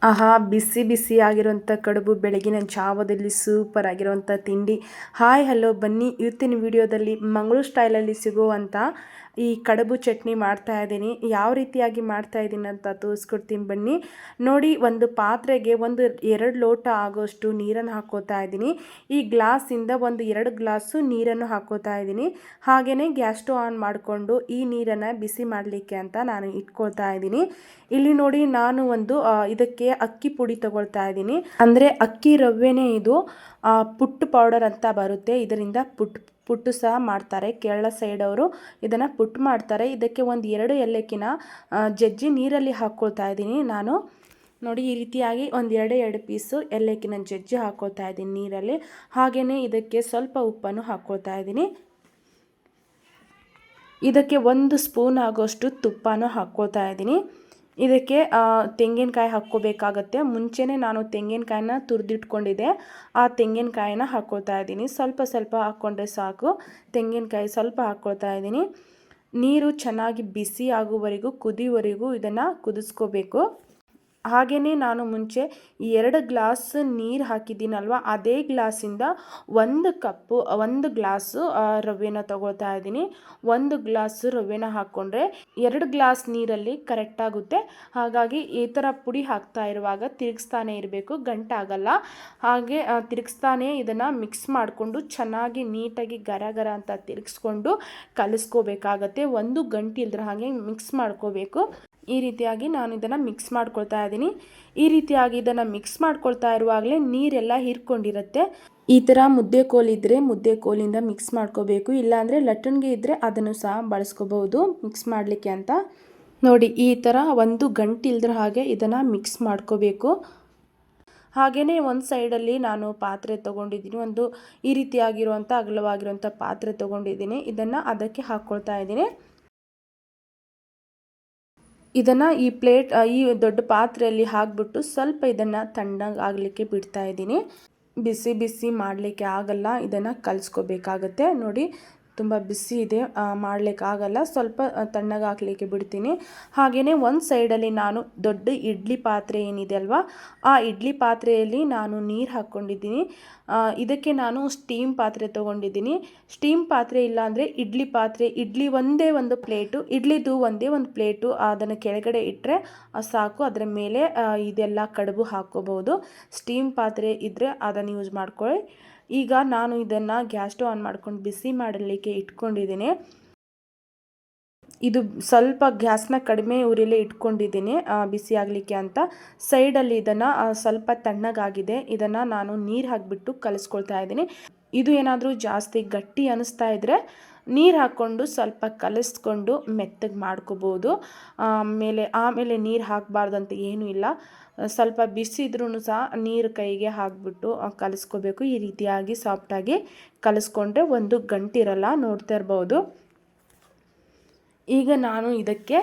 ಆಹಾ, ಬಿಸಿ ಬಿಸಿ ಆಗಿರುವಂಥ ಕಡುಬು ಬೆಳಗಿನ ಜಾವದಲ್ಲಿ ಸೂಪರ್ ಆಗಿರುವಂಥ ತಿಂಡಿ. ಹಾಯ್ ಹಲೋ, ಬನ್ನಿ ಇವತ್ತಿನ ವಿಡಿಯೋದಲ್ಲಿ ಮಂಗಳೂರು ಸ್ಟೈಲಲ್ಲಿ ಸಿಗುವಂಥ ಈ ಕಡುಬು ಚಟ್ನಿ ಮಾಡ್ತಾ ಇದ್ದೀನಿ. ಯಾವ ರೀತಿಯಾಗಿ ಮಾಡ್ತಾ ಇದ್ದೀನಿ ಅಂತ ತೋರಿಸ್ಕೊಡ್ತೀನಿ ಬನ್ನಿ. ನೋಡಿ, ಒಂದು ಪಾತ್ರೆಗೆ 2 ಲೋಟ ಆಗೋಷ್ಟು ನೀರನ್ನು ಹಾಕೋತಾ ಇದ್ದೀನಿ. ಈ ಗ್ಲಾಸಿಂದ 2 ಗ್ಲಾಸು ನೀರನ್ನು ಹಾಕೋತಾ ಇದ್ದೀನಿ. ಹಾಗೆಯೇ ಗ್ಯಾಸ್ ಸ್ಟವ್ ಆನ್ ಮಾಡಿಕೊಂಡು ಈ ನೀರನ್ನು ಬಿಸಿ ಮಾಡಲಿಕ್ಕೆ ಅಂತ ನಾನು ಇಟ್ಕೊಳ್ತಾ ಇದ್ದೀನಿ. ಇಲ್ಲಿ ನೋಡಿ, ನಾನು ಇದಕ್ಕೆ ಅಕ್ಕಿ ಪುಡಿ ತಗೊಳ್ತಾ ಇದ್ದೀನಿ. ಅಂದರೆ ಅಕ್ಕಿ ರವೆನೇ ಇದು. ಪುಟ್ಟು ಪೌಡರ್ ಅಂತ ಬರುತ್ತೆ, ಇದರಿಂದ ಪುಟ್ಟು ಸಹ ಮಾಡ್ತಾರೆ. ಕೇರಳ ಸೈಡ್ ಅವರು ಇದನ್ನು ಪುಟ್ಟು ಮಾಡ್ತಾರೆ. ಇದಕ್ಕೆ 2 ಏಲಕ್ಕಿನ ಜಜ್ಜಿ ನೀರಲ್ಲಿ ಹಾಕ್ಕೊಳ್ತಾ ಇದ್ದೀನಿ ನಾನು. ನೋಡಿ, ಈ ರೀತಿಯಾಗಿ 2 ಪೀಸು ಏಲಕ್ಕಿನ ಜಜ್ಜಿ ಹಾಕ್ಕೊಳ್ತಾ ಇದ್ದೀನಿ ನೀರಲ್ಲಿ. ಹಾಗೆಯೇ ಇದಕ್ಕೆ ಸ್ವಲ್ಪ ಉಪ್ಪನ್ನು ಹಾಕ್ಕೊಳ್ತಾ ಇದ್ದೀನಿ. ಇದಕ್ಕೆ 1 ಸ್ಪೂನ್ ಆಗೋಷ್ಟು ತುಪ್ಪನೂ ಹಾಕ್ಕೊಳ್ತಾ ಇದ್ದೀನಿ. ಇದಕ್ಕೆ ತೆಂಗಿನಕಾಯಿ ಹಾಕ್ಕೋಬೇಕಾಗತ್ತೆ. ಮುಂಚೆನೇ ನಾನು ತೆಂಗಿನಕಾಯಿನ ತುರಿದಿಟ್ಕೊಂಡಿದ್ದೆ. ಆ ತೆಂಗಿನಕಾಯಿನ ಹಾಕ್ಕೊಳ್ತಾ ಇದ್ದೀನಿ. ಸ್ವಲ್ಪ ಸ್ವಲ್ಪ ಹಾಕ್ಕೊಂಡ್ರೆ ಸಾಕು. ತೆಂಗಿನಕಾಯಿ ಸ್ವಲ್ಪ ಹಾಕ್ಕೊಳ್ತಾ ಇದ್ದೀನಿ. ನೀರು ಚೆನ್ನಾಗಿ ಬಿಸಿ ಆಗುವವರೆಗೂ, ಕುದಿಯುವವರೆಗೂ ಇದನ್ನು ಕುದಿಸ್ಕೋಬೇಕು. ಹಾಗೆಯೇ ನಾನು ಮುಂಚೆ 2 ಗ್ಲಾಸ್ ನೀರು ಹಾಕಿದ್ದೀನಲ್ವ, ಅದೇ ಗ್ಲಾಸಿಂದ 1 ಗ್ಲಾಸು ರವೆನ ತಗೊಳ್ತಾ ಇದ್ದೀನಿ. 1 ಗ್ಲಾಸು ರವೆನ ಹಾಕ್ಕೊಂಡ್ರೆ 2 ಗ್ಲಾಸ್ ನೀರಲ್ಲಿ ಕರೆಕ್ಟಾಗುತ್ತೆ. ಹಾಗಾಗಿ ಈ ಥರ ಪುಡಿ ಹಾಕ್ತಾ ಇರುವಾಗ ತಿರುಗಿಸ್ತಾನೆ ಇರಬೇಕು, ಗಂಟಾಗಲ್ಲ. ಹಾಗೆ ತಿರುಗಿಸ್ತಾನೆ ಇದನ್ನು ಮಿಕ್ಸ್ ಮಾಡಿಕೊಂಡು ಚೆನ್ನಾಗಿ ನೀಟಾಗಿ ಗರ ಗರ ಅಂತ ತಿರುಗಿಸ್ಕೊಂಡು ಕಲಿಸ್ಕೋಬೇಕಾಗತ್ತೆ. ಒಂದು ಗಂಟಿಲ್ದ್ರೆ ಹಾಗೆ ಮಿಕ್ಸ್ ಮಾಡ್ಕೋಬೇಕು. ಈ ರೀತಿಯಾಗಿ ನಾನು ಇದನ್ನು ಮಿಕ್ಸ್ ಮಾಡ್ಕೊಳ್ತಾ ಇದ್ದೀನಿ. ಈ ರೀತಿಯಾಗಿ ಇದನ್ನು ಮಿಕ್ಸ್ ಮಾಡ್ಕೊಳ್ತಾ ಇರುವಾಗಲೇ ನೀರೆಲ್ಲ ಹೀರ್ಕೊಂಡಿರುತ್ತೆ. ಈ ಥರ ಮುದ್ದೆ ಕೋಲಿದ್ದರೆ ಮುದ್ದೆ ಕೋಲಿಂದ ಮಿಕ್ಸ್ ಮಾಡ್ಕೋಬೇಕು. ಇಲ್ಲಾಂದರೆ ಲಟ್ಟಣಿಗೆ ಇದ್ದರೆ ಅದನ್ನು ಸಹ ಬಳಸ್ಕೋಬಹುದು ಮಿಕ್ಸ್ ಮಾಡಲಿಕ್ಕೆ ಅಂತ. ನೋಡಿ, ಈ ಥರ ಒಂದು ಗಂಟಿಲ್ದ್ರ ಹಾಗೆ ಇದನ್ನು ಮಿಕ್ಸ್ ಮಾಡ್ಕೋಬೇಕು. ಹಾಗೆಯೇ ಒಂದು ಸೈಡಲ್ಲಿ ನಾನು ಪಾತ್ರೆ ತೊಗೊಂಡಿದ್ದೀನಿ. ಈ ರೀತಿಯಾಗಿರುವಂಥ ಅಗಲವಾಗಿರುವಂಥ ಪಾತ್ರೆ ತೊಗೊಂಡಿದ್ದೀನಿ. ಇದನ್ನು ಅದಕ್ಕೆ ಹಾಕ್ಕೊಳ್ತಾ ಇದ್ದೀನಿ. ಇದನ್ನು ಈ ದೊಡ್ಡ ಪಾತ್ರೆಯಲ್ಲಿ ಹಾಕಿಬಿಟ್ಟು ಸ್ವಲ್ಪ ಇದನ್ನು ತಣ್ಣಗೆ ಆಗಲಿಕ್ಕೆ ಬಿಡ್ತಾ ಇದ್ದೀನಿ. ಬಿಸಿ ಬಿಸಿ ಮಾಡಲಿಕ್ಕೆ ಆಗಲ್ಲ, ಇದನ್ನು ಕಲಿಸ್ಕೋಬೇಕಾಗತ್ತೆ. ನೋಡಿ, ತುಂಬ ಬಿಸಿ ಇದೆ, ಮಾಡಲಿಕ್ಕಾಗಲ್ಲ. ಸ್ವಲ್ಪ ತಣ್ಣಗೆ ಹಾಕಲಿಕ್ಕೆ ಬಿಡ್ತೀನಿ. ಹಾಗೆಯೇ ಒಂದು ಸೈಡಲ್ಲಿ ನಾನು ದೊಡ್ಡ ಇಡ್ಲಿ ಪಾತ್ರೆ ಏನಿದೆ ಅಲ್ವಾ, ಆ ಇಡ್ಲಿ ಪಾತ್ರೆಯಲ್ಲಿ ನಾನು ನೀರು ಹಾಕ್ಕೊಂಡಿದ್ದೀನಿ. ಇದಕ್ಕೆ ನಾನು ಸ್ಟೀಮ್ ಪಾತ್ರೆ ತೊಗೊಂಡಿದ್ದೀನಿ. ಸ್ಟೀಮ್ ಪಾತ್ರೆ ಇಲ್ಲಾಂದರೆ ಇಡ್ಲಿ ಪಾತ್ರೆ, ಒಂದೇ ಒಂದು ಪ್ಲೇಟು, ಇಡ್ಲಿದು ಒಂದೇ ಒಂದು ಪ್ಲೇಟು ಅದನ್ನು ಕೆಳಗಡೆ ಇಟ್ಟರೆ ಸಾಕು. ಅದರ ಮೇಲೆ ಇದೆಲ್ಲ ಕಡುಬು ಹಾಕ್ಕೋಬಹುದು. ಸ್ಟೀಮ್ ಪಾತ್ರೆ ಇದ್ದರೆ ಅದನ್ನು ಯೂಸ್ ಮಾಡ್ಕೊಳ್ಳಿ. ಈಗ ನಾನು ಇದನ್ನು ಗ್ಯಾಸ್ ಸ್ಟವ್ ಆನ್ ಮಾಡ್ಕೊಂಡು ಬಿಸಿ ಮಾಡಲಿಕ್ಕೆ ಇಟ್ಕೊಂಡಿದ್ದೀನಿ. ಇದು ಸ್ವಲ್ಪ ಗ್ಯಾಸ್ನ ಕಡಿಮೆ ಉರಿಯಲ್ಲೇ ಇಟ್ಕೊಂಡಿದ್ದೀನಿ ಬಿಸಿ ಆಗಲಿಕ್ಕೆ ಅಂತ. ಸೈಡಲ್ಲಿ ಇದನ್ನು ಸ್ವಲ್ಪ ತಣ್ಣಗಾಗಿದೆ, ಇದನ್ನು ನಾನು ನೀರು ಹಾಕಿಬಿಟ್ಟು ಕಲಿಸ್ಕೊಳ್ತಾ ಇದ್ದೀನಿ. ಇದು ಏನಾದರೂ ಜಾಸ್ತಿ ಗಟ್ಟಿ ಅನ್ನಿಸ್ತಾ ಇದ್ದರೆ ನೀರು ಹಾಕ್ಕೊಂಡು ಸ್ವಲ್ಪ ಕಲಿಸ್ಕೊಂಡು ಮೆತ್ತಗೆ ಮಾಡ್ಕೋಬೋದು. ಆಮೇಲೆ ನೀರು ಹಾಕಬಾರ್ದಂತ ಏನೂ ಇಲ್ಲ. ಸ್ವಲ್ಪ ಬಿಸಿ ಇದ್ರೂ ಸಹ ನೀರು ಕೈಗೆ ಹಾಕಿಬಿಟ್ಟು ಕಲಿಸ್ಕೋಬೇಕು. ಈ ರೀತಿಯಾಗಿ ಸಾಫ್ಟಾಗಿ ಕಲಿಸ್ಕೊಂಡ್ರೆ ಒಂದು ಗಂಟಿರಲ್ಲ, ನೋಡ್ತಾ ಇರ್ಬೋದು. ಈಗ ನಾನು ಇದಕ್ಕೆ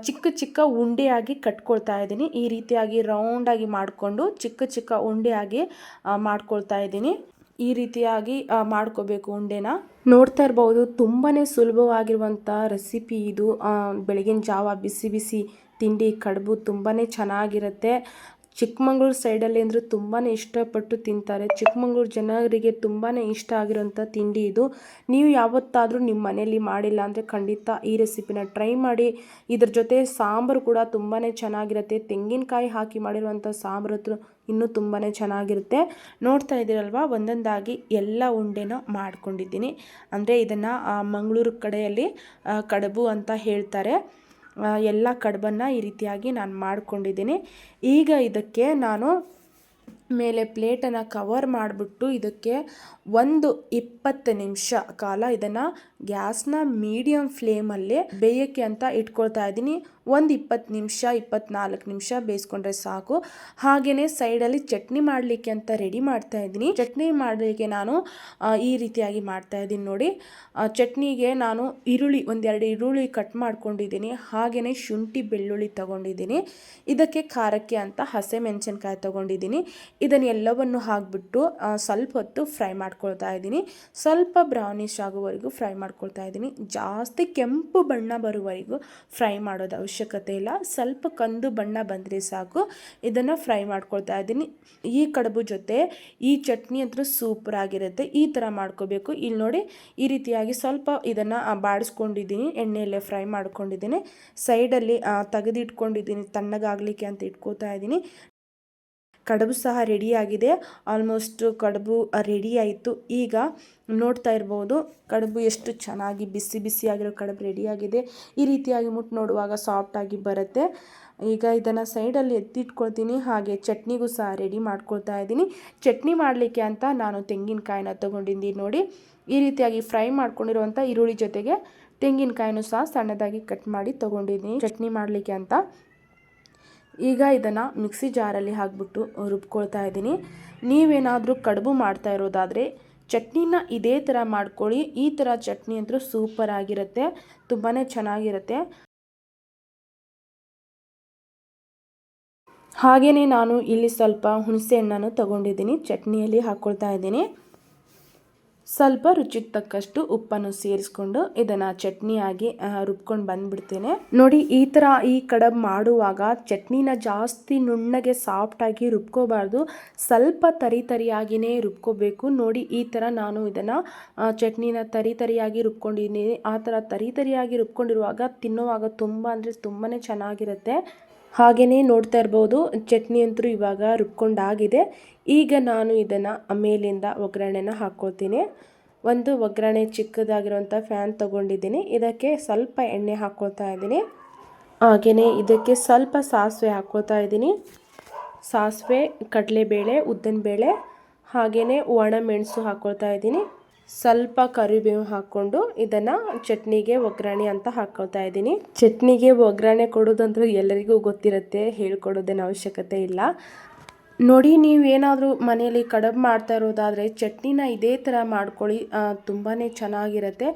ಚಿಕ್ಕ ಚಿಕ್ಕ ಉಂಡೆಯಾಗಿ ಕಟ್ಕೊಳ್ತಾ ಇದ್ದೀನಿ. ಈ ರೀತಿಯಾಗಿ ರೌಂಡಾಗಿ ಮಾಡಿಕೊಂಡು ಚಿಕ್ಕ ಚಿಕ್ಕ ಉಂಡೆಯಾಗಿ ಮಾಡ್ಕೊಳ್ತಾ ಇದ್ದೀನಿ. ಈ ರೀತಿಯಾಗಿ ಮಾಡ್ಕೋಬೇಕು ಉಂಡೆನ. ನೋಡ್ತಾ ಇರ್ಬೋದು, ತುಂಬಾ ಸುಲಭವಾಗಿರುವಂಥ ರೆಸಿಪಿ ಇದು. ಬೆಳಗಿನ ಜಾವ ಬಿಸಿ ಬಿಸಿ ತಿಂಡಿ ಕಡುಬು ತುಂಬಾ ಚೆನ್ನಾಗಿರುತ್ತೆ. ಚಿಕ್ಕಮಂಗ್ಳೂರು ಸೈಡಲ್ಲಿ ಅಂದರೆ ತುಂಬಾ ಇಷ್ಟಪಟ್ಟು ತಿಂತಾರೆ. ಚಿಕ್ಕಮಂಗ್ಳೂರು ಜನರಿಗೆ ತುಂಬಾ ಇಷ್ಟ ಆಗಿರೋಂಥ ತಿಂಡಿ ಇದು. ನೀವು ಯಾವತ್ತಾದರೂ ನಿಮ್ಮ ಮನೆಯಲ್ಲಿ ಮಾಡಿಲ್ಲ ಅಂದರೆ ಖಂಡಿತ ಈ ರೆಸಿಪಿನ ಟ್ರೈ ಮಾಡಿ. ಇದ್ರ ಜೊತೆ ಸಾಂಬಾರು ಕೂಡ ತುಂಬಾ ಚೆನ್ನಾಗಿರುತ್ತೆ. ತೆಂಗಿನಕಾಯಿ ಹಾಕಿ ಮಾಡಿರುವಂಥ ಸಾಂಬಾರು ಇನ್ನೂ ತುಂಬಾ ಚೆನ್ನಾಗಿರುತ್ತೆ. ನೋಡ್ತಾ ಇದ್ದೀರಲ್ವ, ಒಂದೊಂದಾಗಿ ಎಲ್ಲ ಉಂಡೆನೂ ಮಾಡ್ಕೊಂಡಿದ್ದೀನಿ. ಅಂದರೆ ಇದನ್ನು ಮಂಗಳೂರು ಕಡೆಯಲ್ಲಿ ಕಡುಬು ಅಂತ ಹೇಳ್ತಾರೆ. ಎಲ್ಲ ಕಡುಬನ್ನು ಈ ರೀತಿಯಾಗಿ ನಾನು ಮಾಡ್ಕೊಂಡಿದ್ದೀನಿ. ಈಗ ಇದಕ್ಕೆ ನಾನು ಮೇಲೆ ಪ್ಲೇಟನ್ನು ಕವರ್ ಮಾಡಿಬಿಟ್ಟು ಇದಕ್ಕೆ 20 ನಿಮಿಷ ಕಾಲ ಇದನ್ನು ಗ್ಯಾಸ್ನ ಮೀಡಿಯಮ್ ಫ್ಲೇಮಲ್ಲಿ ಬೇಯೋಕ್ಕೆ ಅಂತ ಇಟ್ಕೊಳ್ತಾ ಇದ್ದೀನಿ. 20 ನಿಮಿಷ 24 ನಿಮಿಷ ಬೇಯಿಸ್ಕೊಂಡ್ರೆ ಸಾಕು. ಹಾಗೆಯೇ ಸೈಡಲ್ಲಿ ಚಟ್ನಿ ಮಾಡಲಿಕ್ಕೆ ಅಂತ ರೆಡಿ ಮಾಡ್ತಾ ಇದ್ದೀನಿ. ಚಟ್ನಿ ಮಾಡಲಿಕ್ಕೆ ನಾನು ಈ ರೀತಿಯಾಗಿ ಮಾಡ್ತಾ ಇದ್ದೀನಿ. ನೋಡಿ, ಚಟ್ನಿಗೆ ನಾನು 2 ಈರುಳ್ಳಿ ಕಟ್ ಮಾಡ್ಕೊಂಡಿದ್ದೀನಿ. ಹಾಗೆಯೇ ಶುಂಠಿ ಬೆಳ್ಳುಳ್ಳಿ ತೊಗೊಂಡಿದ್ದೀನಿ. ಇದಕ್ಕೆ ಖಾರಕ್ಕೆ ಅಂತ ಹಸಿಮೆಣಸಿನ್ಕಾಯಿ ತೊಗೊಂಡಿದ್ದೀನಿ. ಇದನ್ನೆಲ್ಲವನ್ನು ಹಾಕಿಬಿಟ್ಟು ಸ್ವಲ್ಪ ಹೊತ್ತು ಫ್ರೈ ಮಾಡ್ಕೊಳ್ತಾ ಇದ್ದೀನಿ. ಸ್ವಲ್ಪ ಬ್ರೌನಿಷ್ ಆಗೋವರೆಗೂ ಫ್ರೈ ಮಾಡ್ಕೊಳ್ತಾ ಇದ್ದೀನಿ. ಜಾಸ್ತಿ ಕೆಂಪು ಬಣ್ಣ ಬರುವವರೆಗೂ ಫ್ರೈ ಮಾಡೋದು ಅವಶ್ಯಕತೆ ಇಲ್ಲ. ಸ್ವಲ್ಪ ಕಂದು ಬಣ್ಣ ಬಂದರೆ ಸಾಕು. ಇದನ್ನು ಫ್ರೈ ಮಾಡ್ಕೊಳ್ತಾ ಇದ್ದೀನಿ. ಈ ಕಡುಬು ಜೊತೆ ಈ ಚಟ್ನಿ ಅಂತೂ ಸೂಪರ್ ಆಗಿರುತ್ತೆ. ಈ ಥರ ಮಾಡ್ಕೋಬೇಕು. ಇಲ್ಲಿ ನೋಡಿ, ಈ ರೀತಿಯಾಗಿ ಸ್ವಲ್ಪ ಇದನ್ನು ಬಾಡಿಸ್ಕೊಂಡಿದ್ದೀನಿ, ಎಣ್ಣೆಯಲ್ಲೇ ಫ್ರೈ ಮಾಡ್ಕೊಂಡಿದ್ದೀನಿ. ಸೈಡಲ್ಲಿ ತೆಗೆದಿಟ್ಕೊಂಡಿದ್ದೀನಿ, ತಣ್ಣಗಾಗಲಿಕ್ಕೆ ಅಂತ ಇಟ್ಕೋತಾ ಇದ್ದೀನಿ. ಕಡುಬು ಸಹ ರೆಡಿಯಾಗಿದೆ. ಆಲ್ಮೋಸ್ಟ್ ಕಡುಬು ರೆಡಿ ಆಯಿತು. ಈಗ ನೋಡ್ತಾ ಇರ್ಬೋದು ಕಡುಬು ಎಷ್ಟು ಚೆನ್ನಾಗಿ ಬಿಸಿ ಬಿಸಿಯಾಗಿರೋ ಕಡುಬು ರೆಡಿಯಾಗಿದೆ. ಈ ರೀತಿಯಾಗಿ ಮುಟ್ಟು ನೋಡುವಾಗ ಸಾಫ್ಟಾಗಿ ಬರುತ್ತೆ. ಈಗ ಇದನ್ನು ಸೈಡಲ್ಲಿ ಎತ್ತಿಟ್ಕೊಳ್ತೀನಿ. ಹಾಗೆ ಚಟ್ನಿಗೂ ಸಹ ರೆಡಿ ಮಾಡ್ಕೊಳ್ತಾ ಇದ್ದೀನಿ. ಚಟ್ನಿ ಮಾಡಲಿಕ್ಕೆ ಅಂತ ನಾನು ತೆಂಗಿನಕಾಯಿನ ತೊಗೊಂಡಿದ್ದೀನಿ. ನೋಡಿ, ಈ ರೀತಿಯಾಗಿ ಫ್ರೈ ಮಾಡ್ಕೊಂಡಿರುವಂಥ ಈರುಳ್ಳಿ ಜೊತೆಗೆ ತೆಂಗಿನಕಾಯಿನೂ ಸಹ ಸಣ್ಣದಾಗಿ ಕಟ್ ಮಾಡಿ ತೊಗೊಂಡಿದ್ದೀನಿ ಚಟ್ನಿ ಮಾಡಲಿಕ್ಕೆ ಅಂತ. ಈಗ ಇದನ್ನು ಮಿಕ್ಸಿ ಜಾರಲ್ಲಿ ಹಾಕಿಬಿಟ್ಟು ರುಬ್ಕೊಳ್ತಾ ಇದ್ದೀನಿ. ನೀವೇನಾದರೂ ಕಡುಬು ಮಾಡ್ತಾ ಇರೋದಾದರೆ ಚಟ್ನಿನ ಇದೇ ಥರ ಮಾಡ್ಕೊಳ್ಳಿ. ಈ ಥರ ಚಟ್ನಿ ಅಂತೂ ಸೂಪರ್ ಆಗಿರುತ್ತೆ, ತುಂಬಾ ಚೆನ್ನಾಗಿರುತ್ತೆ. ಹಾಗೆಯೇ ನಾನು ಇಲ್ಲಿ ಸ್ವಲ್ಪ ಹುಣಸೆ ಹಣ್ಣನ್ನು ತೊಗೊಂಡಿದ್ದೀನಿ, ಚಟ್ನಿಯಲ್ಲಿ ಹಾಕ್ಕೊಳ್ತಾ ಇದ್ದೀನಿ. ಸ್ವಲ್ಪ ರುಚಿಗೆ ತಕ್ಕಷ್ಟು ಉಪ್ಪನ್ನು ಸೇರಿಸ್ಕೊಂಡು ಇದನ್ನು ಚಟ್ನಿಯಾಗಿ ರುಬ್ಕೊಂಡು ಬಂದುಬಿಡ್ತೇನೆ. ನೋಡಿ, ಈ ಥರ ಈ ಕಡುಬು ಮಾಡುವಾಗ ಚಟ್ನಿನ ಜಾಸ್ತಿ ನುಣ್ಣಗೆ ಸಾಫ್ಟಾಗಿ ರುಬ್ಕೋಬಾರ್ದು, ಸ್ವಲ್ಪ ತರಿಯಾಗಿಯೇ ರುಬ್ಕೋಬೇಕು. ನೋಡಿ, ಈ ಥರ ನಾನು ಇದನ್ನು ಚಟ್ನಿನ ತರಿಯಾಗಿ ರುಬ್ಕೊಂಡಿದ್ದೀನಿ. ಆ ಥರ ತರಿಯಾಗಿ ರುಬ್ಕೊಂಡಿರುವಾಗ ತಿನ್ನುವಾಗ ತುಂಬ ಅಂದರೆ ತುಂಬಾ ಚೆನ್ನಾಗಿರುತ್ತೆ. ಹಾಗೆಯೇ ನೋಡ್ತಾ ಇರ್ಬೋದು ಚಟ್ನಿ ಅಂತೂ ಇವಾಗ ರುಬ್ಕೊಂಡಾಗಿದೆ. ಈಗ ನಾನು ಇದನ್ನು ಮೇಲಿಂದ ಒಗ್ಗರಣೆನ ಹಾಕ್ಕೊಳ್ತೀನಿ. ಒಂದು ಒಗ್ಗರಣೆ ಚಿಕ್ಕದಾಗಿರುವಂಥ ಫ್ಯಾನ್ ತೊಗೊಂಡಿದ್ದೀನಿ. ಇದಕ್ಕೆ ಸ್ವಲ್ಪ ಎಣ್ಣೆ ಹಾಕ್ಕೊಳ್ತಾ ಇದ್ದೀನಿ. ಹಾಗೆಯೇ ಇದಕ್ಕೆ ಸ್ವಲ್ಪ ಸಾಸಿವೆ ಹಾಕ್ಕೊಳ್ತಾ ಇದ್ದೀನಿ. ಸಾಸಿವೆ, ಕಡಲೆಬೇಳೆ, ಉದ್ದಿನಬೇಳೆ, ಹಾಗೆಯೇ ಒಣಮೆಣಸು ಹಾಕ್ಕೊಳ್ತಾ ಇದ್ದೀನಿ. ಸ್ವಲ್ಪ ಕರಿಬೇವು ಹಾಕ್ಕೊಂಡು ಇದನ್ನು ಚಟ್ನಿಗೆ ಒಗ್ಗರಣೆ ಅಂತ ಹಾಕ್ಕೊಳ್ತಾ ಇದ್ದೀನಿ. ಚಟ್ನಿಗೆ ಒಗ್ಗರಣೆ ಕೊಡೋದಂದ್ರೆ ಎಲ್ಲರಿಗೂ ಗೊತ್ತಿರುತ್ತೆ, ಹೇಳ್ಕೊಡೋದೇನು ಅವಶ್ಯಕತೆ ಇಲ್ಲ. ನೋಡಿ, ನೀವೇನಾದರೂ ಮನೆಯಲ್ಲಿ ಕಡುಬು ಮಾಡ್ತಾ ಇರೋದಾದರೆ ಚಟ್ನಿನ ಇದೇ ಥರ ಮಾಡ್ಕೊಳ್ಳಿ, ತುಂಬಾ ಚೆನ್ನಾಗಿರುತ್ತೆ.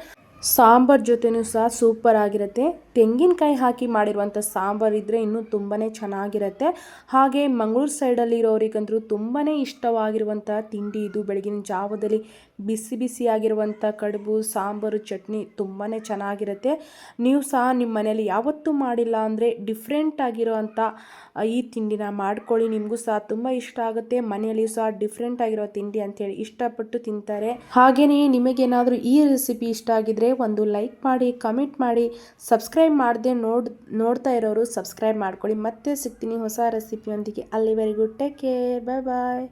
ಸಾಂಬಾರ್ ಜೊತೆನೂ ಸಹ ಸೂಪರ್ ಆಗಿರುತ್ತೆ. ತೆಂಗಿನಕಾಯಿ ಹಾಕಿ ಮಾಡಿರುವಂಥ ಸಾಂಬಾರು ಇದ್ದರೆ ಇನ್ನೂ ತುಂಬಾ ಚೆನ್ನಾಗಿರುತ್ತೆ. ಹಾಗೆ ಮಂಗಳೂರು ಸೈಡಲ್ಲಿ ಇರೋರಿಗಂತೂ ತುಂಬಾ ಇಷ್ಟವಾಗಿರುವಂಥ ತಿಂಡಿ ಇದು. ಬೆಳಗಿನ ಜಾವದಲ್ಲಿ ಬಿಸಿ ಬಿಸಿಯಾಗಿರುವಂಥ ಕಡುಬು, ಸಾಂಬಾರು, ಚಟ್ನಿ ತುಂಬಾ ಚೆನ್ನಾಗಿರುತ್ತೆ. ನೀವು ಸಹ ನಿಮ್ಮ ಮನೆಯಲ್ಲಿ ಯಾವತ್ತೂ ಮಾಡಿಲ್ಲ ಅಂದರೆ ಡಿಫ್ರೆಂಟ್ ಆಗಿರೋವಂಥ ಈ ತಿಂಡಿನ ಮಾಡ್ಕೊಳ್ಳಿ. ನಿಮಗೂ ಸಹ ತುಂಬ ಇಷ್ಟ ಆಗುತ್ತೆ. ಮನೆಯಲ್ಲಿ ಸಹ ಡಿಫ್ರೆಂಟ್ ಆಗಿರೋ ತಿಂಡಿ ಅಂಥೇಳಿ ಇಷ್ಟಪಟ್ಟು ತಿಂತಾರೆ. ಹಾಗೆಯೇ ನಿಮಗೇನಾದರೂ ಈ ರೆಸಿಪಿ ಇಷ್ಟ ಆಗಿದ್ರೆ ಒಂದು ಲೈಕ್ ಮಾಡಿ, ಕಮೆಂಟ್ ಮಾಡಿ. ಸಬ್ಸ್ಕ್ರೈಬ್ ಮಾಡದೆ ನೋಡ್ತಾ ಇರೋರು ಸಬ್ಸ್ಕ್ರೈಬ್ ಮಾಡ್ಕೊಳ್ಳಿ. ಮತ್ತೆ ಸಿಗ್ತೀನಿ ಹೊಸ ರೆಸಿಪಿಯೊಂದಿಗೆ. ಅಲ್ಲಿವರೆಗೂ ಟೇಕ್ ಕೇರ್, ಬಾಯ್ ಬಾಯ್.